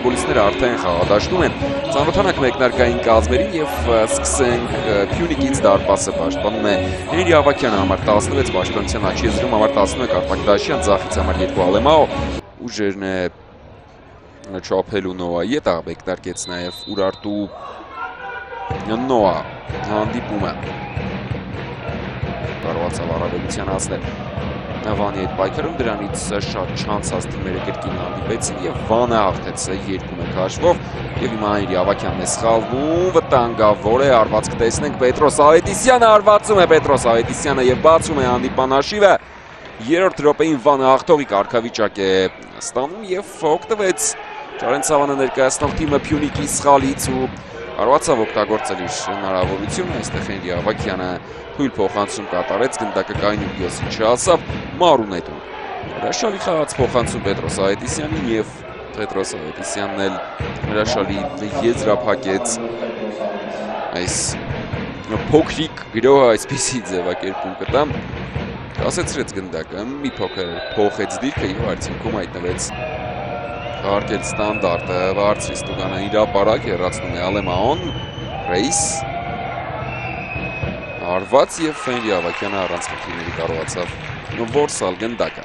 ֆուտբոլիստները արդեն խաղադաշտում են։ Ծանոթանանք մեկնարկային կազմերին եւ սկսենք Փյունիկից դարպասը պաշտպանում է Հենրի Ավագյանը համար 16, պաշտպանության աչքի եզրում համար 11 Արտակ Դաշյան, ձախից համար 2 Ալեմաո, ուժերն է չափելու Նոայի հետ, մեկնարկեց նաեւ Ուրարտու Նոա հանդիպումը կարողացավ առավելության հասնել Վանի հետ պայքարում, դրանից շատ չանցած թիմերը կրկին հանդիպեցին եւ Վանը հաղթեց 2-1 հաշվով եւ հիմա Հենրի Ավագյանն է սխալվում, վտանգավոր է, արվածք տեսնենք Պետրոս Ավետիսյանը, արվածում է Պետրոս Ավետիսյանը եւ բացում է հանդիպան հաշիվը։ Երրորդ րոպեին Վանը հաղթողի կարգավիճակ է ստանում եւ օգտվեց Ճարեն Ցավանը ներկայացնող թիմը Փյունիկի սխալից ու կարողացավ օգտագործել իր հնարավորությունը, այստեղ Հենրի Ավագյանը թույլ փոխանցում կատարեց, գնդակը կայուն յոսին չհասավ, Մարուն հետո հրաշալի խաղաց փոխանցում Պետրոս Ավետիսյանին եւ Պետրոս Ավետիսյանն էլ հրաշալի եզրափակեց այս փոքրիկ գրոհը, այսպիսի ձևակերպում կտամ, կասեցրեց գնդակը, մի փոքր փոխեց դիրքը եւ արդյունքում հայտնվեց Հարկել ստանդարտը, բարձրի ստուգանը իրապարակ, հեռացնում է Ալեմաոն, Ռեյս, արված եւ Հենրի Ավագյանը առանց խնդիրների կարողացավ որսալ գնդակը,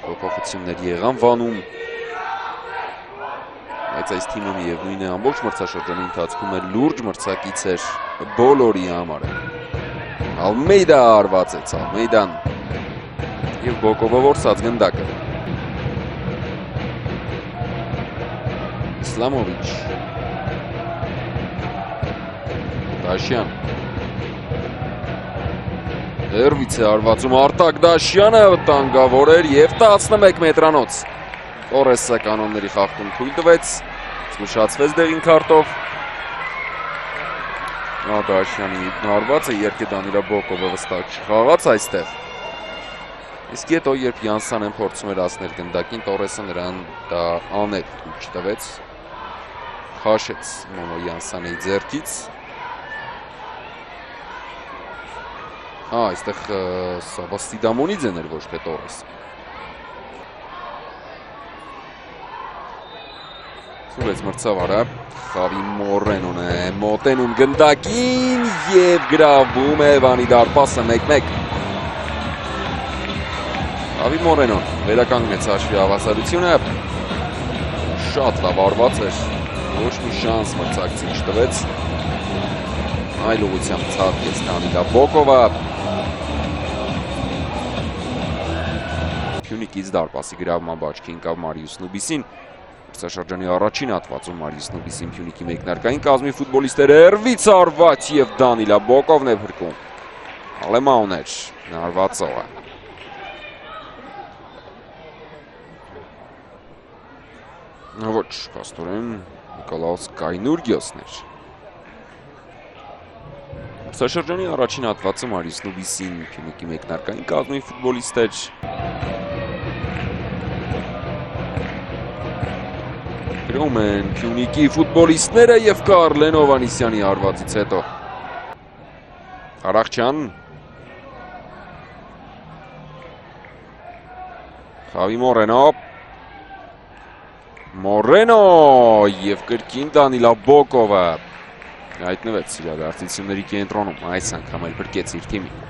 փոփոխություններ եղան Վանում, բայց այս թիմը միևնույն է ամբողջ մրցաշրջանի ընթացքում է լուրջ մրցակից էր բոլորի համար։ Ալմեյդա արվածեց, Ալմեյդան եւ Բոկովը որսած գնդակը։ Իսլամովիչ Դաշյան Հերվից է արվածում Արտակ Դաշյանը, վտանգավոր էր եւ 11 մետրանոց Տորեսը կանոնների խախտում թույլ տվեց, զգուշացվեց դեղին քարտով Դաշյանի արվածը երկի Դանիլա Բոկովը վստահ չխաղաց այստեղ իսկ հետո երբ Յանսանեն փորձում էր հասնել գնդակին, Տորեսը նրան դա անել թույլ չտվեց Խաշեց Մոմո Յանսանեի ձեռքից այստեղ Սաբաստիդամոնիձեն էր ոչ թե Տորես Սուրեց մրցավարը Խավի Մորենոն է մոտենում գնդակին եւ գրավում է Վանի դարպասը 1-1 Խավի Մորենոն վերականգնեց հաշվի հավասարությունը շատ լավ արված էր ոչ մի շանս մրցակցին չտվեց այլ ուղղությամբ ցածկեց Դանիլա Բոկովը Փյունիկից դարպասի գրավման բաճկի ընկավ Մարիուս Նուբիսին մրցաշրջանի առաջին հատվածում Մարիուս Նուբիսին Փյունիկի մեկնարկային կազմի ֆուտբոլիստները հերվից արված եւ Դանիլա Բոկովն է փրկում Ալեմաոն էր արվածողը ոչ կաստորեն Նիկոլաուս Կայնուրգյոսն էր Մրցաշրջանի առաջին հատվածում Մարիուս Նուբիսին Փյունիկի մեկնարկային կազմի ֆուտբոլիստ էր գրում են Փյունիկի ֆուտբոլիստները եւ Կարլեն Հովանիսյանի արվածից հետո Արախչյան Խավի Մորենո Մորենո եւ կրկին Դանիլա Բոկովը հայտնվեց իրադարձությունների կենտրոնում, այս անգամ էլ փրկեց իր թիմին։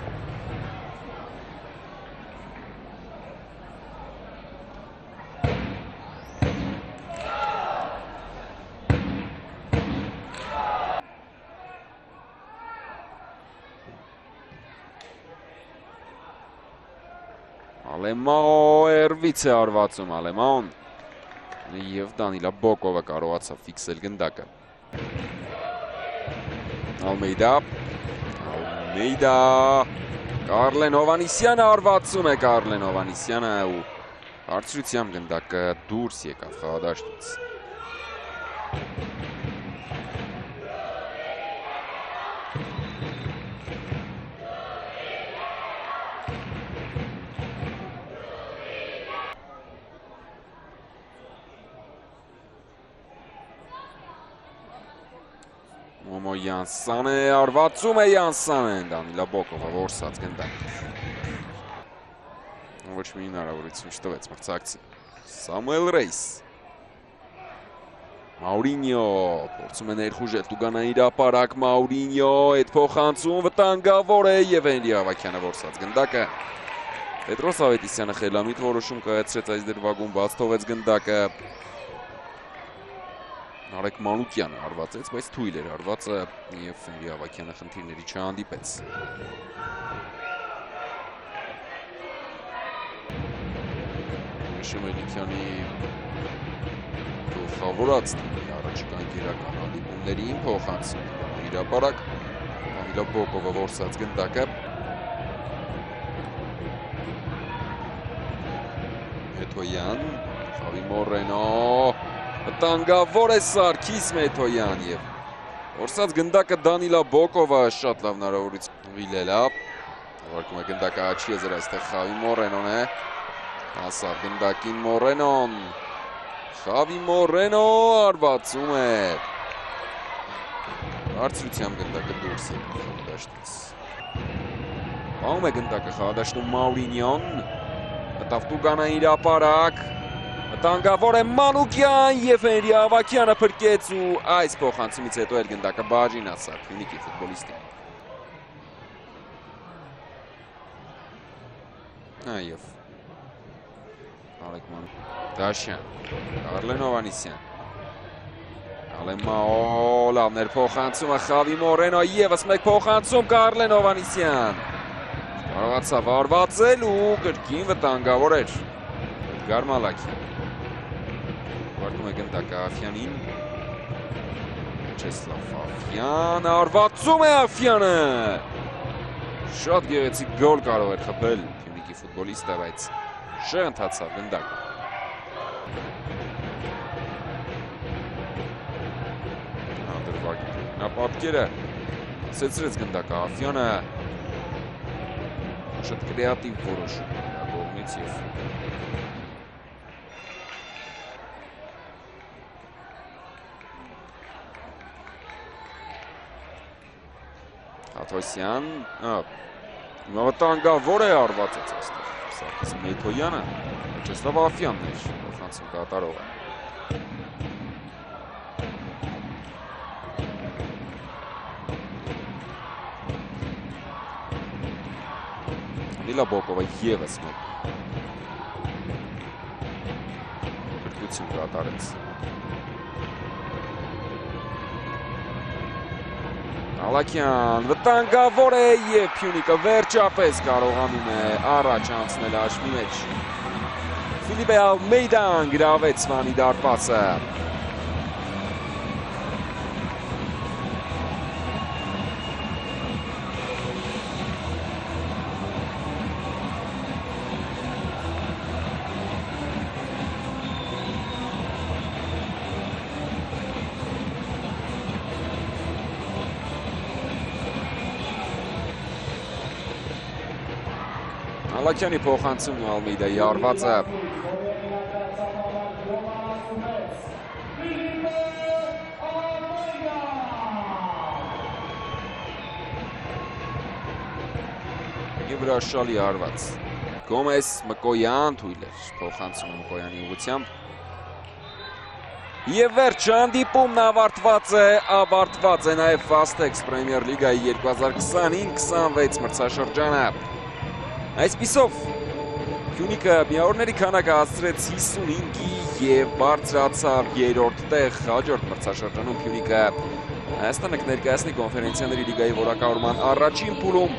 Ալեմաո երվից է արվածում Ալեմաոն եւ Դանիլա Բոկովը կարողացավ ֆիքսել գնդակը Ալմեյդա Կարլեն Հովանիսյանը արվածում է Կարլեն Հովանիսյանը ու հարցրությամբ գնդակը դուրս եկավ խաղադաշտից Մոմո Յանսան է, արվածում է Յանսանեն, Դանիլա Բոկովը որսած գնդակ Ոչ մի հնարավորություն չտվեց մրցակցին Սամուել Ռեյս Մաուրինյո փորձում է ներխուժել Տուգանային հրապարակ, Մաուրինյո այդ փոխանցում վտանգավոր է եւ Հենրի Ավագյանը որսած գնդակը։ Պետրոս Ավետիսյանը խելամիտ որոշում կայացրեց այս դրվագում, բաց թողեց գնդակը։ Արեգ Մանուկյանը հարվածեց, բայց թույլ էր հարվածը եւ Հենրի Ավագյանը խնդիրների չհանդիպեց։ Շեմելիքյանի գլխավորած առաջիկա գերական հանդիպումներին փոխանցում հրապարակ Կամիլա Բոկովը որսած գնդակը Մեթոյան Խավի Մորենո վտանգավոր է Սարգիս Մեթոյան եւ որսած գնդակը Դանիլա Բոկովը շատ լավ հնարավորություն Վիլելա ուղարկում է գնդակը աչքի եզր այստեղ Խավի Մորենոն է Հասավ գնդակին Մորենոն Խավի Մորենո արվածում է Բարձրությամբ գնդակը դուրս է խաղադաշտից Պահում է գնդակը խաղադաշտում Մաուրինյոն Մտավ Տուգանային հրապարակ Վտանգավոր է Մանուկյան եւ Հենրի Ավագյանը փրկեց ու այս փոխանցումից հետո էլ գնդակը բաժին հասավ Փյունիկի ֆուտբոլիստին Այով Դաշյան, Կարլեն Հովանիսյան, Ալեմաո, լավներ փոխանցումը Խավի Մորենո, եւս մեկ փոխանցում Կարլեն Հովանիսյան Կարողացավ արվածել ու կրկին վտանգավոր էր Էդգար Մալաքյան Ուղարկում է գնդակը Աֆյանին Վячեսլավ Աֆյան, արվածում է Աֆյանը Շատ գեղեցիկ գոլ կարող էր խփել Փյունիկի ֆուտբոլիստը, բայց շեղընթացավ գնդակը Նա պատկերը սեցրեց գնդակը Աֆյանը շատ կրեատիվ որոշում նա կողմից եւ Հաթոսյան վտանգավոր է արվածեց այստեղ Սարգիս Մեթոյանը Վячեսլավ Աֆյանն էր փոխանցում կատարողը Դանիլա Բոկովը եւս մեկ Փրկություն կատարեց Ալաքյան վտանգավոր է եւ Փյունիկը վերջապես կարողանում է առաջ անցնել հաշվի մեջ Ֆիլիպե Ալմեյդան գրավեց Վանի դարպասը Ալաքյանի փոխանցումն ու Ալմեյդայի արվածը Եվ հրաշալի արված Գոմես Մկոյան թույլ էր փոխանցումը Մկոյանի ուղղությամբ Եվ վերջ հանդիպումն ավարտված է նաև Fastex Պրեմիեր լիգայի 2025-26 մրցաշրջանը Այսպիսով Փյունիկը միավորների քանակը հասցրեց 55-ի եւ բարձրացավ երրորդ տեղ հաջորդ մրցաշրջանում Փյունիկը Հայաստանը կներկայացնի Կոնֆերենցիաների լիգայի որակավորման առաջին փուլում